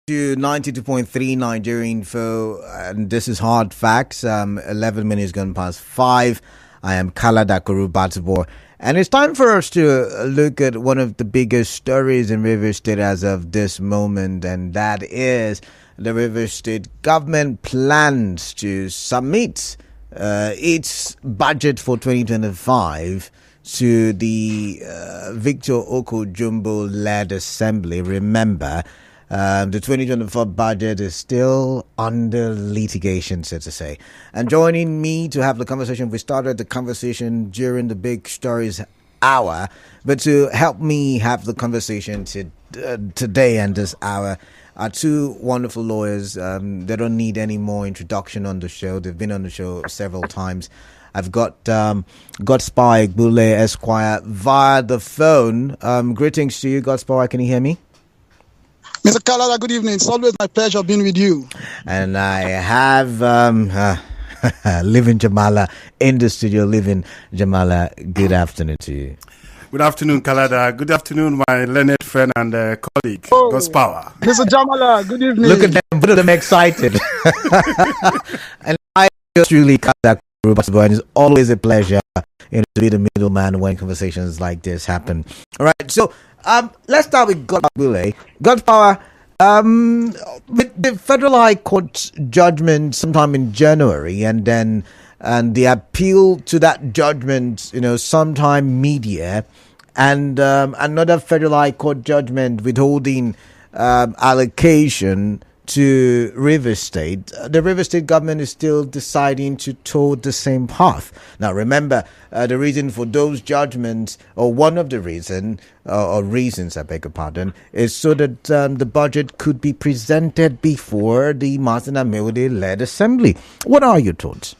To 92.3 Nigerian info, and this is Hard Facts. 11 minutes gone past 5. I am Kala Dakuru Batibor, and it's time for us to look at one of the biggest stories in Rivers State as of this moment, and that is the Rivers State government plans to submit its budget for 2025 to the Victor Oko-Jumbo led assembly. Remember, the 2024 budget is still under litigation, so to say. And joining me to have the conversation, we started the conversation during the Big Stories hour, but to help me have the conversation today and this hour are two wonderful lawyers. They don't need any more introduction on the show. They've been on the show several times. I've got Godspower Egbule Esquire via the phone. Greetings to you, Godspower. Can you hear me? Mr. Kalada, good evening. It's always my pleasure being with you. And I have Living Jamala in the studio. Living Jamala, good afternoon to you. Good afternoon, Kalada. Good afternoon, my learned friend and colleague, Godspower. Mr. Jamala, good evening. Look at them, both of them excited. And I truly Kalada, and it's always a pleasure to be the middleman when conversations like this happen. All right, so let's start with Godspower. Godspower, with the Federal High Court judgment sometime in January, and the appeal to that judgment, sometime mid-year, and another Federal High Court judgment withholding allocation to Rivers State. The Rivers State government is still deciding to toe the same path. Now, remember, the reason for those judgments, or one of the reasons, I beg your pardon, is so that the budget could be presented before the Martin Ameode-led assembly. What are your thoughts?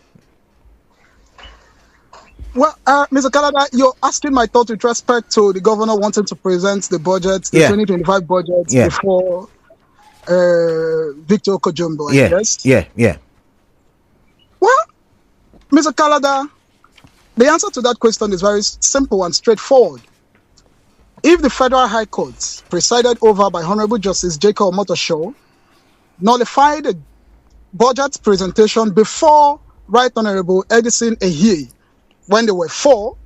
Well, Mr. Kalada, you're asking my thought with respect to the governor wanting to present the budget, the 2025 budget, before Victor Oko-Jumbo, I guess. Yeah. Well, Mr. Kalada, the answer to that question is very simple and straightforward. If the Federal High Court, presided over by Honorable Justice Jacob Motoshaw, nullified the budget presentation before Right Honorable Edison Ehie, when they were 4,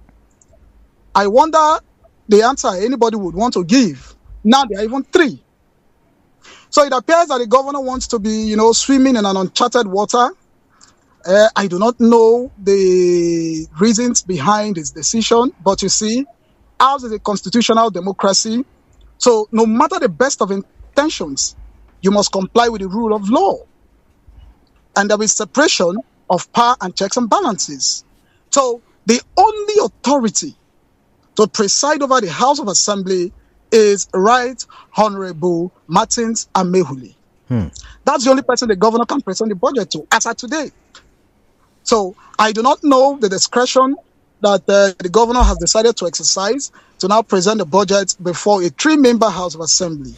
I wonder the answer anybody would want to give. Now they are even 3. So it appears that the governor wants to be, swimming in an uncharted water. I do not know the reasons behind his decision, but you see, ours is a constitutional democracy. So no matter the best of intentions, you must comply with the rule of law. And there is separation of power and checks and balances. So the only authority to preside over the House of Assembly is Right Honorable Martins Amehuli. That's the only person the governor can present the budget to, as of today. So I do not know the discretion that the governor has decided to exercise to now present the budget before a 3-member House of Assembly,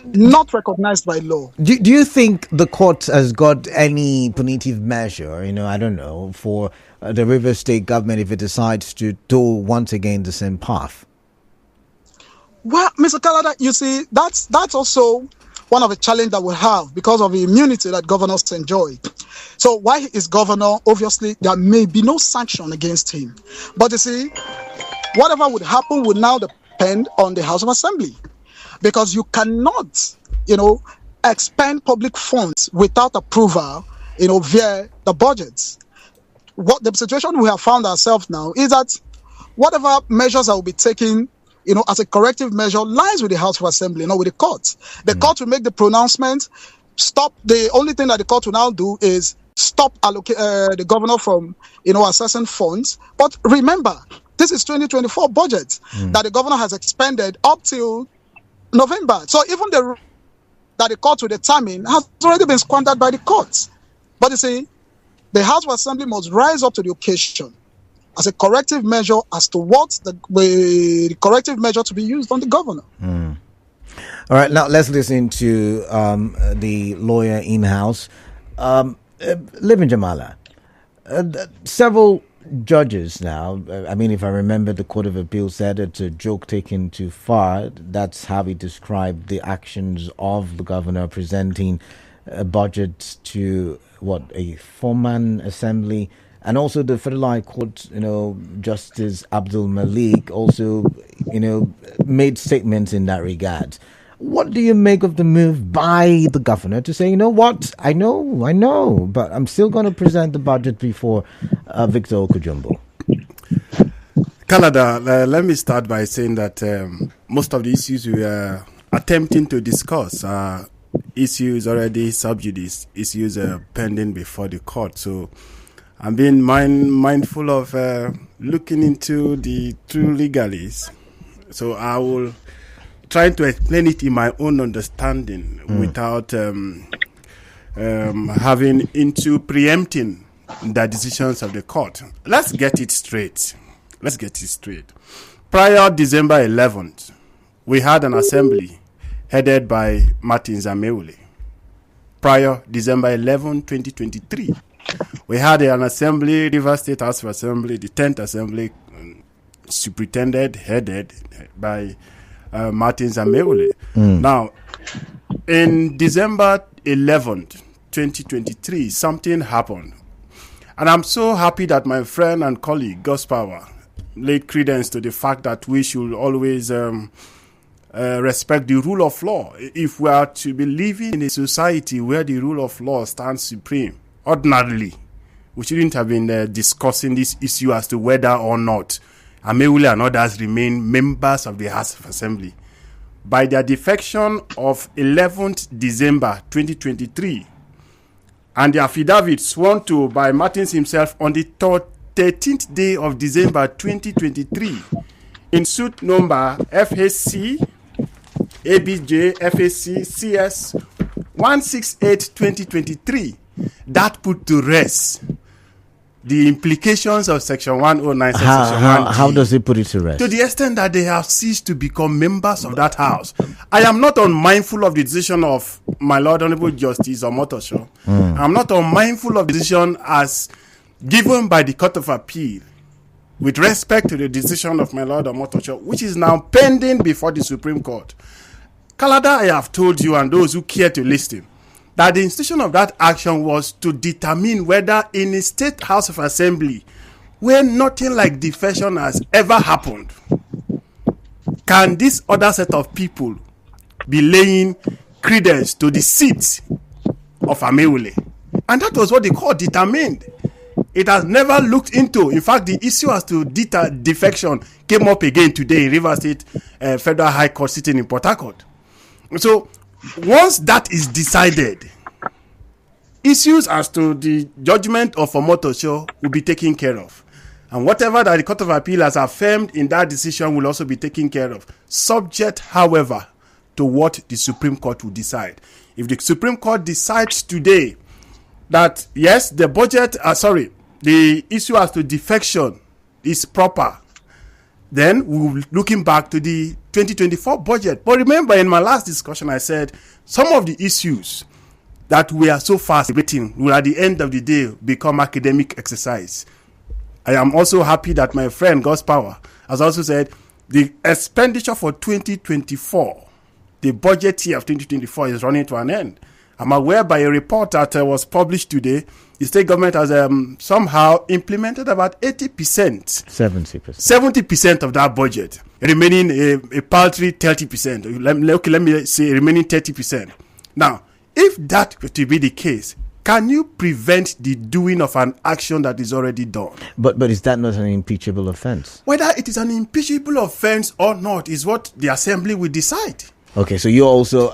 not recognized by law. Do you think the court has got any punitive measure, I don't know, for the Rivers State government if it decides to do once again the same path? Well, Mr. Kalada, you see, that's also one of the challenges that we have because of the immunity that governors enjoy. So while he is governor, obviously, there may be no sanction against him. But you see, whatever would happen would now depend on the House of Assembly. Because you cannot, expend public funds without approval, via the budgets. What the situation we have found ourselves now is that whatever measures that will be taken as a corrective measure lies with the House of Assembly, not with the court. The court will make the pronouncement, stop. The only thing that the court will now do is stop the governor from, assessing funds. But remember, this is 2024 budget that the governor has expended up till November. So even that the court will determine has already been squandered by the courts. But you see, the House of Assembly must rise up to the occasion as a corrective measure as to what the corrective measure to be used on the governor. All right, now let's listen to the lawyer in-house. Living Jamala, several judges now, I mean, if I remember, the Court of Appeal said it's a joke taken too far. That's how he described the actions of the governor presenting a budget to a four-man assembly, and also the Federal High Court, Justice Abdul Malik also, made statements in that regard. What do you make of the move by the governor to say, you know what, I know, but I'm still going to present the budget before Victor Oko-Jumbo? Kalada, let me start by saying that most of the issues we are attempting to discuss are issues already sub judice, issues pending before the court. So I'm being mindful of looking into the true legalities. So I will try to explain it in my own understanding without having into preempting the decisions of the court. Let's get it straight. Prior December 11th, we had an assembly headed by Martin Egbule. Prior December 11, 2023, we had an assembly, Rivers State House of Assembly, the 10th Assembly, superintended, headed by Martin Egbule. Now, in December 11th, 2023, something happened. And I'm so happy that my friend and colleague, Godspower, laid credence to the fact that we should always respect the rule of law. If we are to be living in a society where the rule of law stands supreme, ordinarily, we shouldn't have been discussing this issue as to whether or not Egbule and others remain members of the House of Assembly. By their defection of 11th December 2023 and the affidavit sworn to by Martins himself on the 13th day of December 2023 in suit number FHC ABJ FHC CS 168-2023, that put to rest the implications of Section 109, Section 1G. How does it put it to rest? To the extent that they have ceased to become members of that house. I am not unmindful of the decision of my Lord Honorable Justice Omotosho. I'm not unmindful of the decision as given by the Court of Appeal with respect to the decision of my Lord Omotosho, which is now pending before the Supreme Court. Kalada, I have told you and those who care to listen that the institution of that action was to determine whether in a state house of assembly where nothing like defection has ever happened, can this other set of people be laying credence to the seat of Egbule? And that was what the court determined. It has never looked into. In fact, the issue as to defection came up again today in Rivers State Federal High Court sitting in Port Harcourt. So once that is decided, issues as to the judgment of Omotosho will be taken care of. And whatever that the Court of Appeal has affirmed in that decision will also be taken care of. Subject, however, to what the Supreme Court will decide. If the Supreme Court decides today that, yes, the budget, the issue as to defection is proper, then we will be looking back to the 2024 budget. But remember, in my last discussion, I said some of the issues that we are so fast debating will at the end of the day become academic exercise. I am also happy that my friend Godspower has also said the expenditure for 2024, the budget year of 2024 is running to an end. I'm aware by a report that was published today, the state government has somehow implemented about 80%. 70% of that budget, remaining a paltry 30%. Let me say remaining 30%. Now, if that were to be the case, can you prevent the doing of an action that is already done? But is that not an impeachable offense? Whether it is an impeachable offense or not is what the assembly will decide. Okay, so you're also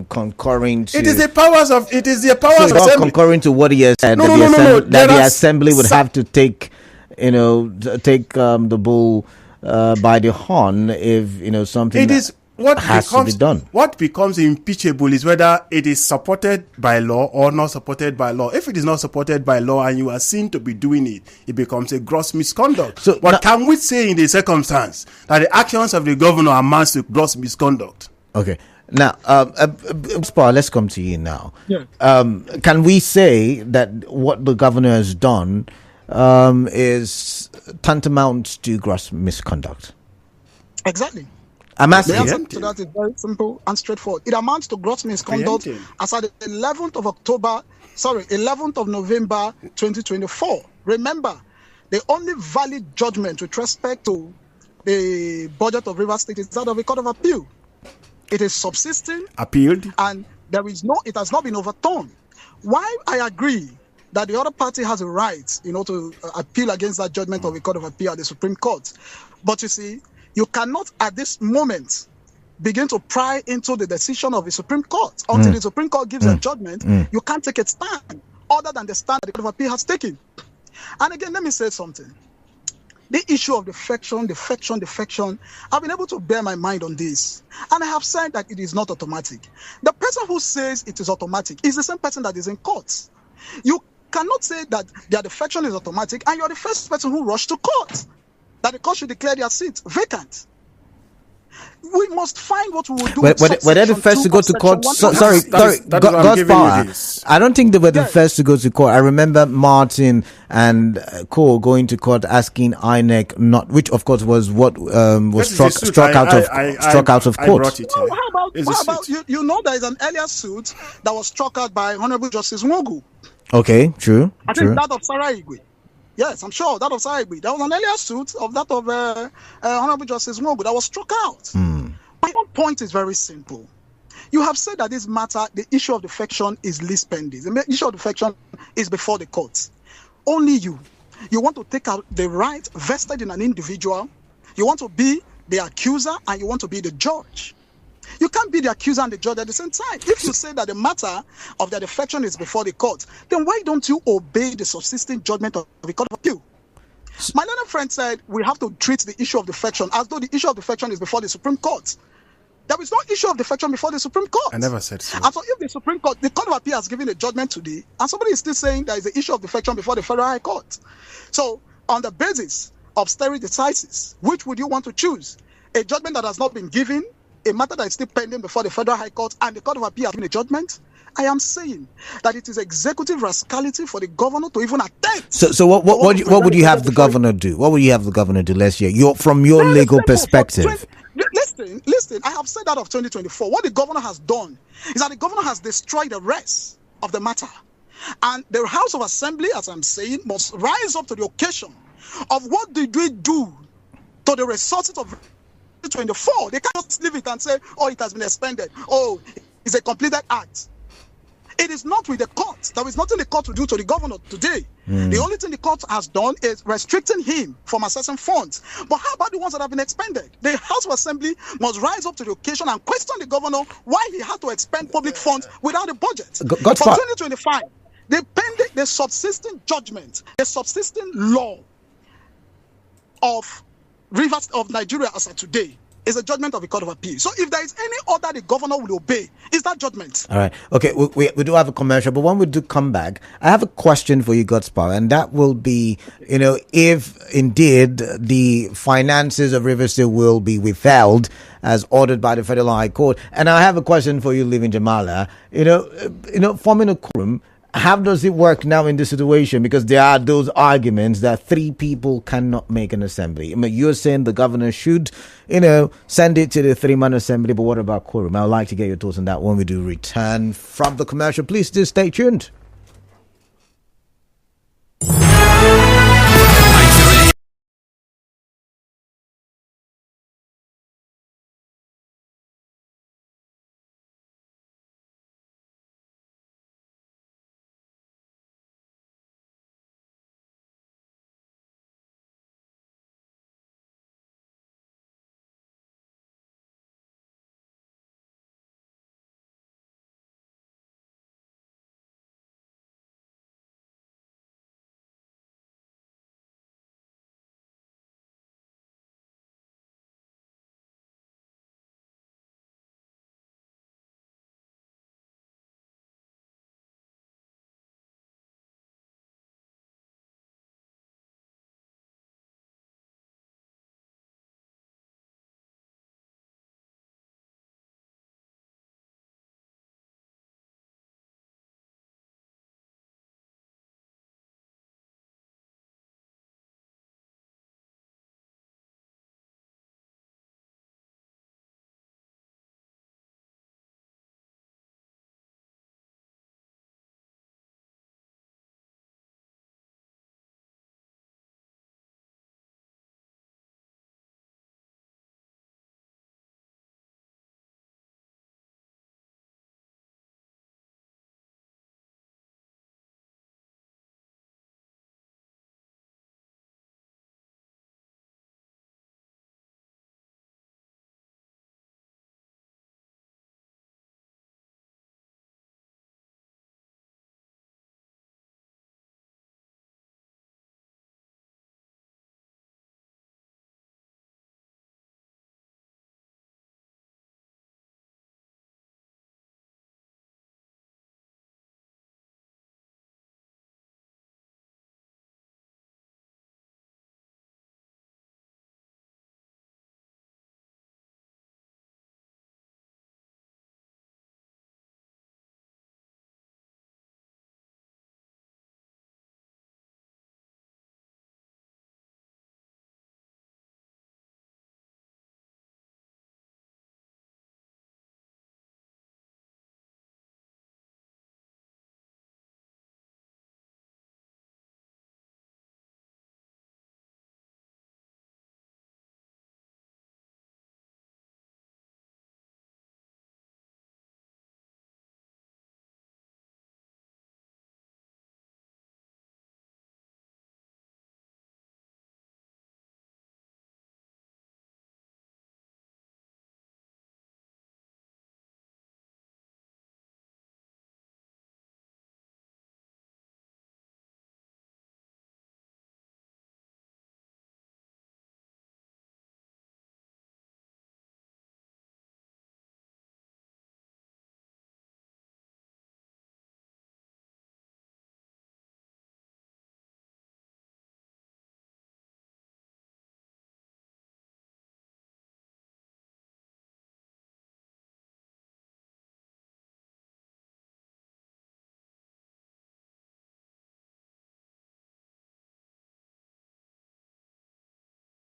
concurring to... It is the powers of assembly. Concurring to what he has said, that the assembly would have to take, the bull by the horn if, something has to be done. What becomes impeachable is whether it is supported by law or not supported by law. If it is not supported by law and you are seen to be doing it, it becomes a gross misconduct. So can we say in the circumstance that the actions of the governor amounts to gross misconduct? Okay. Now, let's come to you now. Yeah. Can we say that what the governor has done is tantamount to gross misconduct? Exactly. I'm The asking. answer to that is very simple and straightforward. It amounts to gross misconduct as at the 11th of November 2024. Remember, the only valid judgment with respect to the budget of Rivers State is that of a court of appeal. It is subsisting, appealed, and it has not been overturned. Why I agree that the other party has a right, to appeal against that judgment of a court of appeal at the Supreme Court. But you see, you cannot at this moment begin to pry into the decision of the Supreme Court until the Supreme Court gives a judgment. You can't take a stand other than the stand that the Court of Appeal has taken. And again, let me say something. The issue of defection, I've been able to bear my mind on this. And I have said that it is not automatic. The person who says it is automatic is the same person that is in court. You cannot say that their defection is automatic and you're the first person who rushed to court, that the court should declare their seat vacant. We must find what we will do. Were they the first to go to court? Godspower. I don't think they were the first to go to court. I remember Martin and Co going to court asking INEC not, which of course was what was struck out of court. How about you know there is an earlier suit that was struck out by Honorable Justice Nwogu. Okay, true. I think that of Sarah Igwe. Yes, I'm sure that of Sarah Igwe. There was an earlier suit of that of Honorable Justice Nwogu that was struck out. My own point is very simple. You have said that this matter, the issue of defection is least pending. The issue of defection is before the courts. Only you want to take out the right vested in an individual. You want to be the accuser and you want to be the judge. You can't be the accuser and the judge at the same time. If you say that the matter of the defection is before the court, then why don't you obey the subsisting judgment of the Court of Appeal? My little friend said we have to treat the issue of defection as though the issue of defection is before the Supreme Court. There is no issue of defection before the Supreme Court. I never said so. And so if the Supreme Court, the Court of Appeal has given a judgment today, and somebody is still saying there is an issue of defection before the Federal High Court. So on the basis of stare decisis, which would you want to choose? A judgment that has not been given, a matter that is still pending before the Federal High Court, and the Court of Appeal has given a judgment? I am saying that it is executive rascality for the governor to even attempt. So what would you have the governor do? What would you have the governor do? Let's hear from your legal perspective. Listen, I have said that of 2024. What the governor has done is that the governor has destroyed the rest of the matter. And the House of Assembly, as I'm saying, must rise up to the occasion of what did we do to the resources of 2024. They cannot leave it and say, oh, it has been expended. Oh, it's a completed act. It is not with the court. There is nothing the court will do to the governor today. The only thing the court has done is restricting him from accessing funds. But how about the ones that have been expended? The House of Assembly must rise up to the occasion and question the governor why he had to expend public funds without a budget. For 2025, the subsisting judgment, the subsisting law of Rivers of Nigeria as of today is a judgment of the Court of Appeal. So if there is any order the governor will obey, is that judgment. All right. Okay, we do have a commercial, but when we do come back, I have a question for you, Godspower, and that will be, if indeed the finances of Rivers State will be withheld as ordered by the Federal High Court. And I have a question for you, living Jamala. Forming a quorum, how does it work now in this situation? Because there are those arguments that 3 people cannot make an assembly. I mean, you're saying the governor should, send it to the 3-man assembly, but what about quorum? I would like to get your thoughts on that when we do return from the commercial. Please do stay tuned.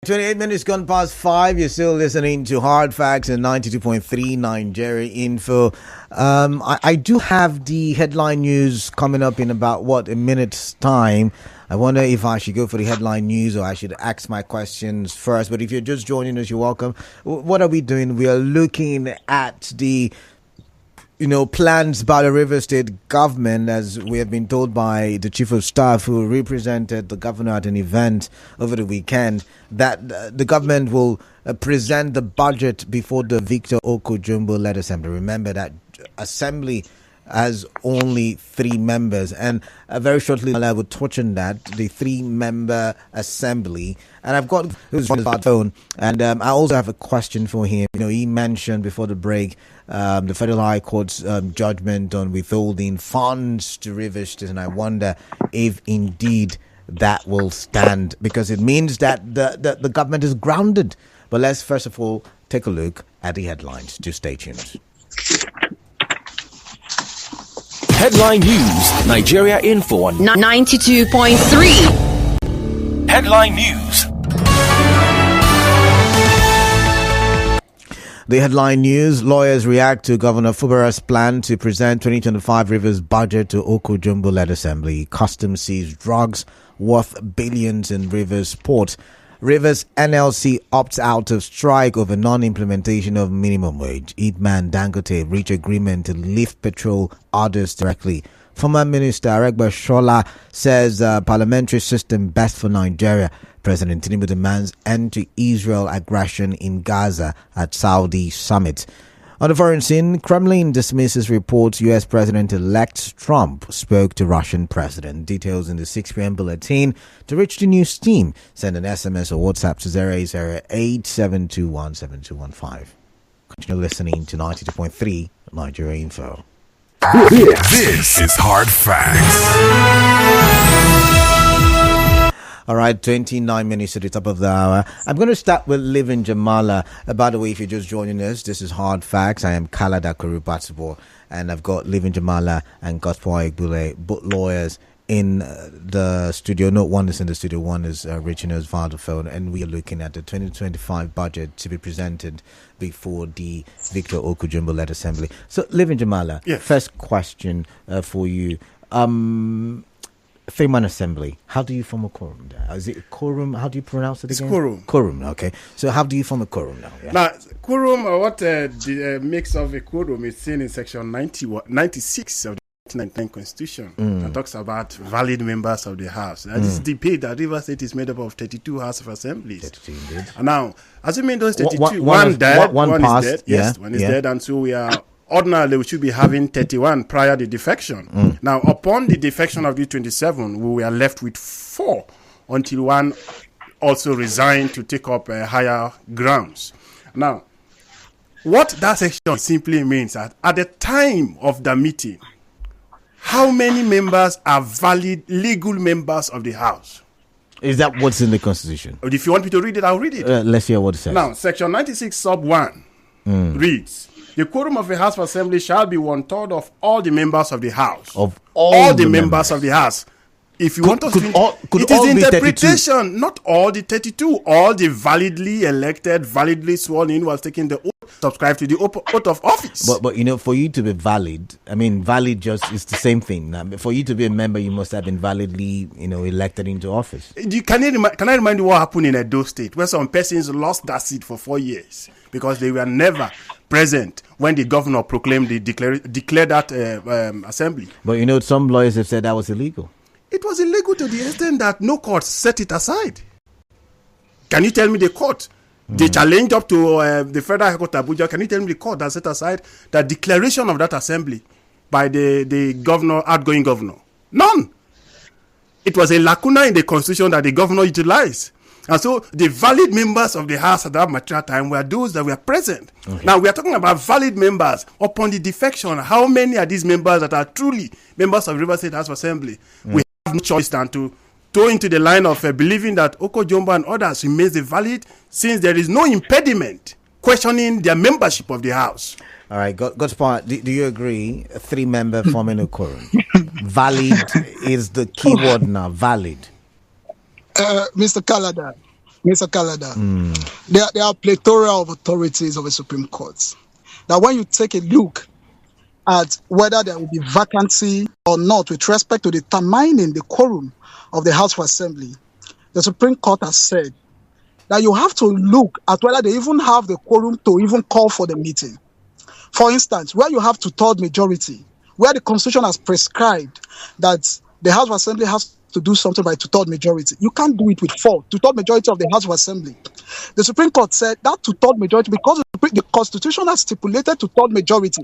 28 minutes gone past 5. You're still listening to Hard Facts and 92.3 Nigeria Info. I do have the headline news coming up in about, a minute's time. I wonder if I should go for the headline news or I should ask my questions first. But if you're just joining us, you're welcome. What are we doing? We are looking at the plans by the River State government, as we have been told by the chief of staff who represented the governor at an event over the weekend, that the government will present the budget before the Victor Oko-Jumbo led assembly. Remember that assembly has only 3 members, and very shortly I will touch on that, the 3-member assembly. And I've got who's on his phone, and I also have a question for him. He mentioned before the break the Federal High Court's judgment on withholding funds to River State, and I wonder if indeed that will stand, because it means that the government is grounded. But let's first of all take a look at the headlines. Do stay tuned. Headline News, Nigeria Info on 92.3. Headline News. The headline news: lawyers react to Governor Fubara's plan to present 2025 Rivers budget to Oko-Jumbo led assembly. Customs seized drugs worth billions in Rivers port. Rivers NLC opts out of strike over non-implementation of minimum wage. Eatman Dangote reach agreement to lift petrol orders directly. Former Minister Egbule says parliamentary system best for Nigeria. President Tinubu demands end to Israel aggression in Gaza at Saudi summit. On the foreign scene, Kremlin dismisses reports U.S. President-elect Trump spoke to Russian president. Details in the 6 p.m. bulletin. To reach the news team, send an SMS or WhatsApp to 08087217215. Continue listening to 92.3 Nigeria Info. This is Hard Facts. All right, 29 minutes to the top of the hour. I'm going to start with Living Jamala. By the way, if you're just joining us, this is Hard Facts. I am Kalada Batsibor, and I've got Living Jamala and Godspower Egbule, both lawyers, in the studio. No, one is in the studio, one is reaching us via the phone, and we are looking at the 2025 budget to be presented before the Victor Oko-Jumbo led assembly. So, Living Jamala, first question for you. 3-man assembly. How do you form a quorum there? Is it a quorum? How do you pronounce it again? It's quorum. Quorum, okay. So how do you form a quorum now? Yeah. Now, quorum, the mix of a quorum is seen in section 96 of the 1999 Constitution that talks about valid members of the House. Now, this debate that Rivers State is made up of 32 House of Assemblies. 32 indeed. And now, assuming those 32, one died, one passed, is dead. Yes, one is dead, and so we are... Ordinarily, we should be having 31 prior to defection. Now, upon the defection of the 27, we were left with 4 until one also resigned to take up higher grounds. Now, what that section simply means that at the time of the meeting, how many members are valid legal members of the House? Is that what's in the Constitution? If you want me to read it, I'll read it. Let's hear what it says. Now, section 96 sub 1 reads, the quorum of the House of Assembly shall be 1/3 of all the members of the House. Of all the members of the House. If you want us to... it is interpretation, not all the 32. All the validly elected, validly sworn in was taking the oath, subscribed to the oath of office. But for you to be valid, valid just is the same thing. Now, for you to be a member, you must have been validly, elected into office. Can I remind you what happened in Edo State, where some persons lost that seat for 4 years because they were never present when the governor proclaimed declared that assembly. But some lawyers have said that was illegal. It was illegal to the extent that no court set it aside. Can you tell me the court? They challenged up to the Federal High Court Abuja. Can you tell me the court that set aside the declaration of that assembly by the governor, outgoing governor? None. It was a lacuna in the Constitution that the governor utilized. And so the valid members of the House at that mature time were those that were present. Okay. Now we are talking about valid members upon the defection. How many are these members that are truly members of River State House of Assembly? We have no choice than to go into the line of believing that Oko-Jumbo and others remains valid, since there is no impediment questioning their membership of the House. All right, Godspower, do you agree? A 3-member forming a quorum. Valid is the key word now. Valid. Mr. Kalada, Mr. Kalada, there are plethora of authorities of the Supreme Court. Now, when you take a look at whether there will be vacancy or not with respect to determining the quorum of the House of Assembly, the Supreme Court has said that you have to look at whether they even have the quorum to even call for the meeting. For instance, where you have two-thirds majority, where the Constitution has prescribed that the House of Assembly has to do something by two-thirds majority, you can't do it with two-thirds majority of the House of Assembly. The Supreme Court said that two-thirds majority, because the Constitution has stipulated two-thirds majority,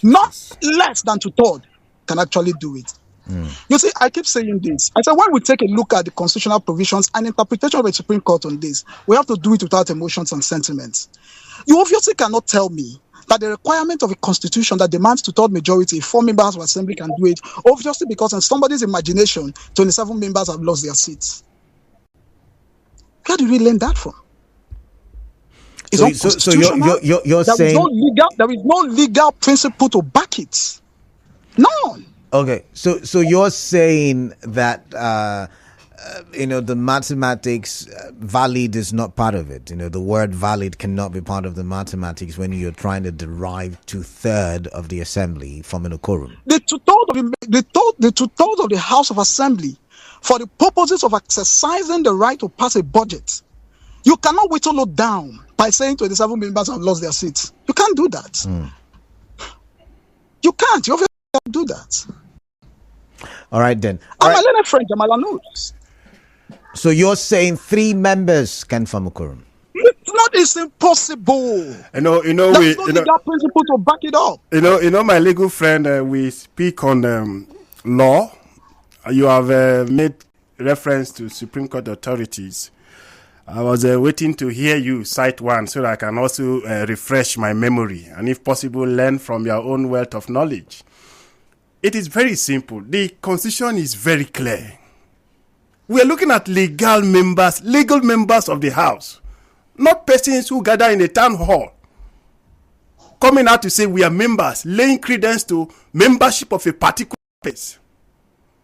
not less than two-thirds, can actually do it. You see, I keep saying this. I said, when we take a look at the constitutional provisions and interpretation of the Supreme Court on this, we have to do it without emotions and sentiments. You obviously cannot tell me that the requirement of a constitution that demands two-thirds majority, 4 members of assembly can do it, obviously because in somebody's imagination, 27 members have lost their seats. Where did we learn that from? It's unconstitutional. You're saying there is no legal principle to back it. None. Okay, so you're saying that the mathematics valid is not part of it. The word valid cannot be part of the mathematics when you're trying to derive two-thirds of the assembly from a quorum. The two-thirds of the House of Assembly for the purposes of exercising the right to pass a budget. You cannot whittle it down by saying 27 members have lost their seats. You can't do that. You can't. You obviously can't do that. All right, then. And my learned friend Jamala knows. So you're saying 3 members can form a quorum? It's impossible. There's no legal principle to back it up. My legal friend, we speak on law. You have made reference to Supreme Court authorities. I was waiting to hear you cite one so that I can also refresh my memory and, if possible, learn from your own wealth of knowledge. It is very simple. The Constitution is very clear. We are looking at legal members of the House, not persons who gather in a town hall, coming out to say we are members, laying credence to membership of a particular place.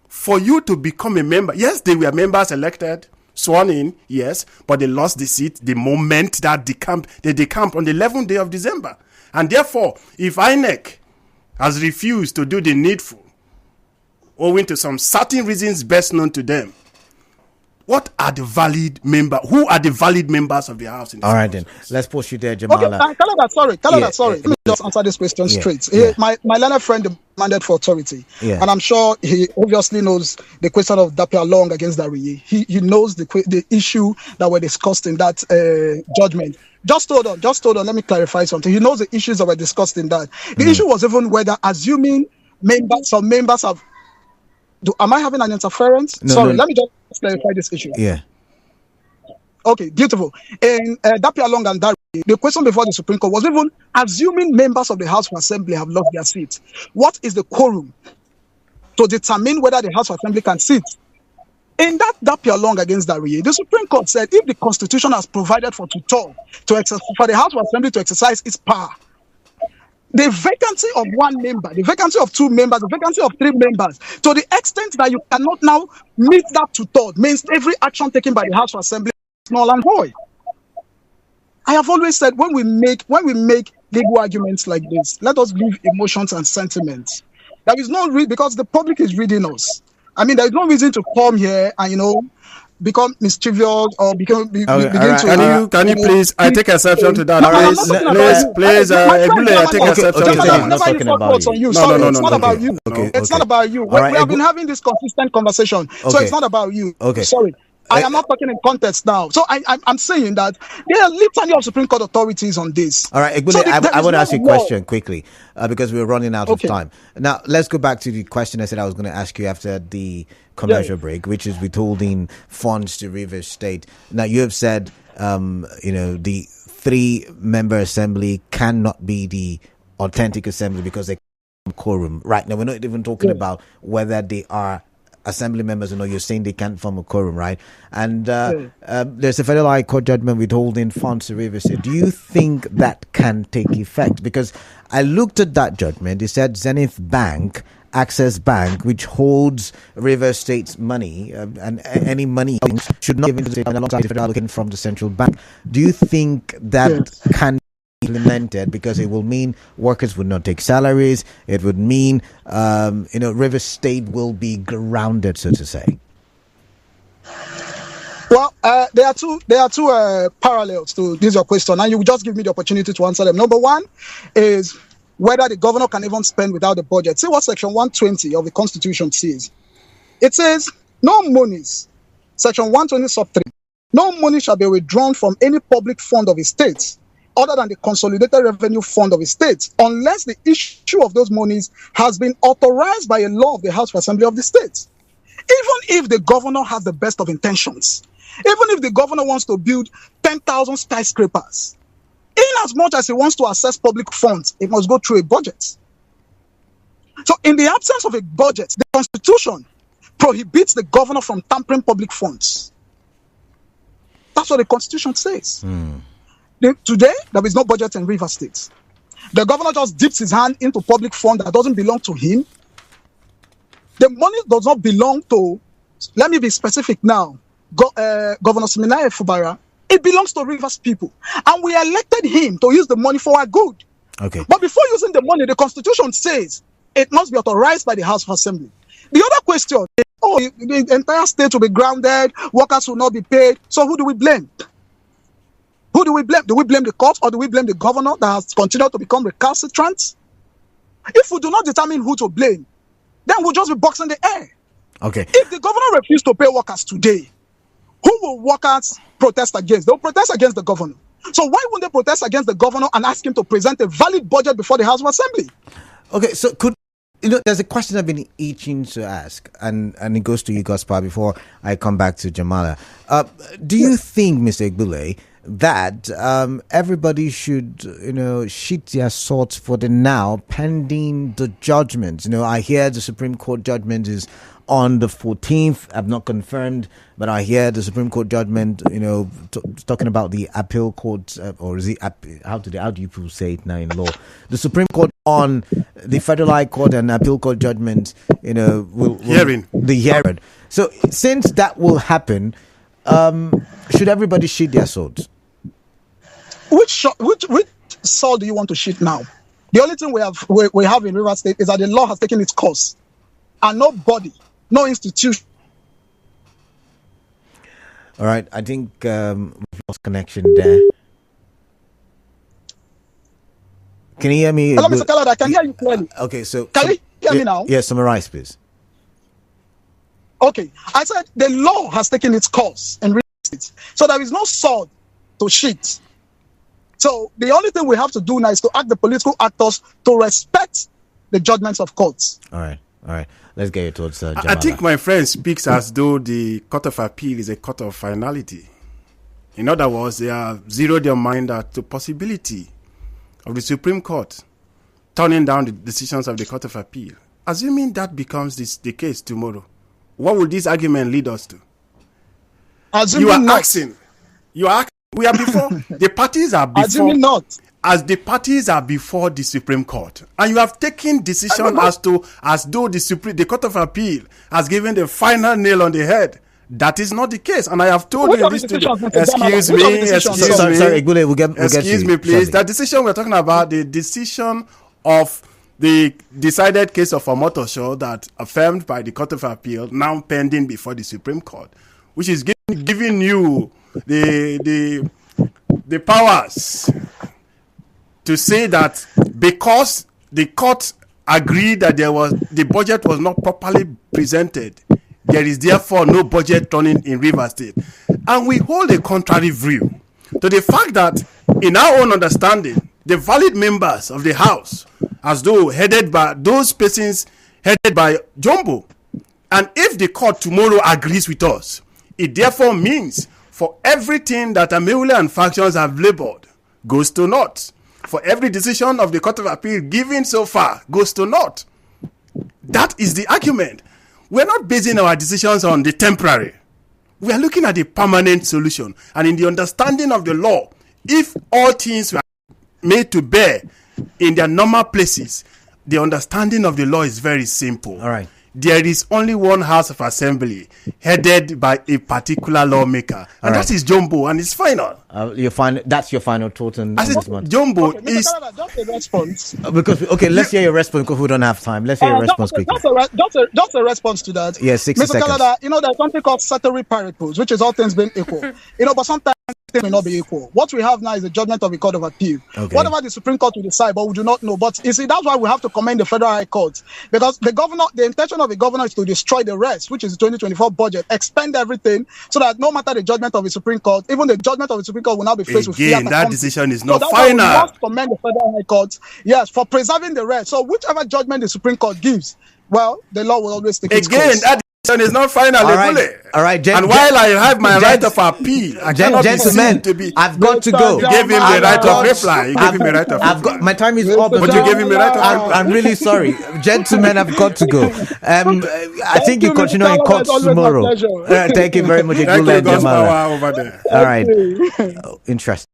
For you to become a member, yes, they were members elected, sworn in, yes, but they lost the seat the moment that they decamped on the 11th day of December. And therefore, if INEC has refused to do the needful, owing to some certain reasons best known to them, what are the valid members? Who are the valid members of the House? All right, then. Let's push you there, Jamala. Okay, Kalada, sorry. Let me just answer this question straight. My learned friend demanded for authority. Yeah. And I'm sure he obviously knows the question of Dapia Long against Dariye. He knows the issue that were discussed in that judgment. Just hold on. Let me clarify something. He knows the issues that were discussed in that. The issue was even whether, assuming some members have... Am I having an interference? No. Let me just clarify this issue. Yeah. Okay, beautiful. In Dapia Long and Dariye, the question before the Supreme Court was even assuming members of the House of Assembly have lost their seats. What is the quorum to determine whether the House of Assembly can sit? In that Dapia Long against Dariye, the Supreme Court said if the Constitution has provided for for the House of Assembly to exercise its power, the vacancy of 1 member, the vacancy of 2 members, the vacancy of 3 members, to the extent that you cannot now meet that two-thirds, means every action taken by the House of Assembly is null and void. I have always said when we make legal arguments like this, let us leave emotions and sentiments. There is no reason, because the public is reading us. I mean, there is no reason to come here and become mischievous or begin to. Can you please? I take exception to that. Please, Egbule, I take exception to that. I'm not talking about you. No, it's not about you. It's not about you. We have been having this consistent conversation, so it's not about you. Okay. Sorry. I am not talking in context now. So I'm saying that there are litany of Supreme Court authorities on this. All right, Egbule, so I want to ask you a question quickly because we're running out of time. Now, let's go back to the question I said I was going to ask you after the commercial break, which is withholding funds to Rivers State. Now, you have said, the 3-member assembly cannot be the authentic assembly because they quorum. Right now, we're not even talking about whether they are assembly members. You're saying they can't form a quorum, right? And there's a federal high court judgment withholding funds to Rivers State. Do you think that can take effect? Because I looked at that judgment. It said Zenith Bank Access Bank, which holds Rivers State's money, and any money should not be given to the state alongside the federal allocation from the central bank. Do you think that can be implemented? Because it will mean workers would not take salaries. It would mean, Rivers State will be grounded, so to say. Well, there are two parallels to this your question, and you will just give me the opportunity to answer them. Number one is whether the governor can even spend without the budget. See what Section 120 of the Constitution says. It says, no monies, Section 120 sub 3, no money shall be withdrawn from any public fund of a state other than the consolidated revenue fund of a state, unless the issue of those monies has been authorized by a law of the House of Assembly of the state. Even if the governor has the best of intentions, even if the governor wants to build 10,000 skyscrapers, in as much as he wants to access public funds, it must go through a budget. So in the absence of a budget, the Constitution prohibits the governor from tampering public funds. That's what the Constitution says. Today, there is no budget in Rivers State. The governor just dips his hand into public fund that doesn't belong to him. The money does not belong to, let me be specific now, Governor Siminalayi Fubara. It belongs to Rivers people. And we elected him to use the money for our good. Okay. But before using the money, the Constitution says it must be authorized by the House of Assembly. The other question is, the entire state will be grounded, workers will not be paid. So who do we blame? Who do we blame? Do we blame the court, or do we blame the governor that has continued to become recalcitrant? If we do not determine who to blame, then we'll just be boxing the air. Okay. If the governor refused to pay workers today, who will workers protest against? They'll protest against the governor. So why wouldn't they protest against the governor and ask him to present a valid budget before the House of Assembly? Okay, so there's a question I've been itching to ask, and it goes to you, Godspower, before I come back to Jamala. Do you think, Mr. Egbule, that everybody should, sheet their swords for the now, pending the judgment? I hear the Supreme Court judgment is on the 14th. I've not confirmed, but I hear the Supreme Court judgment, talking about the appeal court, or is it, how do you people say it now in law? The Supreme Court on the Federal High Court and appeal court judgment, will hearing. The hearing. So since that will happen, should everybody sheath their swords? Which sword do you want to sheath now? The only thing we have in Rivers State is that the law has taken its course, and nobody, no institution. All right, I think we've lost connection there. Can you hear me? Hello, Mr. Kalada, I can hear you clearly. Okay, so can you hear me now? Yes, summarize, please. Okay, I said the law has taken its course in Rivers State, so there is no sword to sheath. So the only thing we have to do now is to ask the political actors to respect the judgments of courts. All right. Let's get your thoughts, Jamala. I think my friend speaks as though the Court of Appeal is a court of finality. In other words, they have zeroed their mind at the possibility of the Supreme Court turning down the decisions of the Court of Appeal. Assuming that becomes the case tomorrow, what will this argument lead us to? You are asking. We are before the parties are before. Assuming not. As the parties are before the Supreme Court, and you have taken decision as though the Court of Appeal has given the final nail on the head. That is not the case, and I have told you this today. Excuse me, Egbule, we'll get excuse me, please. That decision we're talking about, the decision of the decided case of Omotosho that affirmed by the Court of Appeal, now pending before the Supreme Court, which is giving you the powers to say that because the court agreed that the budget was not properly presented, there is therefore no budget turning in Rivers State. And we hold a contrary view to the fact that, in our own understanding, the valid members of the House, as though headed by those persons headed by Jumbo, and if the court tomorrow agrees with us, it therefore means for everything that Egbule and factions have labeled goes to naught. For every decision of the Court of Appeal given so far goes to naught. That is the argument. We're not basing our decisions on the temporary. We are looking at the permanent solution. And in the understanding of the law, if all things were made to bear in their normal places, the understanding of the law is very simple. All right. There is only one House of Assembly headed by a particular lawmaker, and that is Jumbo, and it's final. That's your final thought on this month. Jumbo Okay, is. Mr. Canada, just a response. Let's hear your response because we don't have time. Let's hear your response quickly. Just a response to that. Yes, 60 Mr. seconds. Canada, there's something called statutory particles, which is all things being equal. But sometimes things may not be equal. What we have now is a judgment of a court of appeal. Okay. Whatever the Supreme Court will decide, but we do not know. But you see, that's why we have to commend the Federal High Court, because the intention of the governor is to destroy the rest, which is the 2024 budget, expend everything, so that no matter the judgment of the Supreme Court, even the judgment of the Supreme Court will now be faced with fear. Again, that decision is not that's why final. we must commend the Federal High Court, yes, for preserving the rest. So whichever judgment the Supreme Court gives, well, the law will always take its course. That decision is not final. All right. And while I have my right of appeal, I cannot be seen to be. I've got to go. You gave him the right of reply. You gave him the right of reply. My time is up. But you gave him the right of reply. I'm really sorry, gentlemen. I've got to go. I think you continue in court tomorrow. Thank you very much, Thank Egbule you, and Jamala. Godspower over there. All right. Interesting.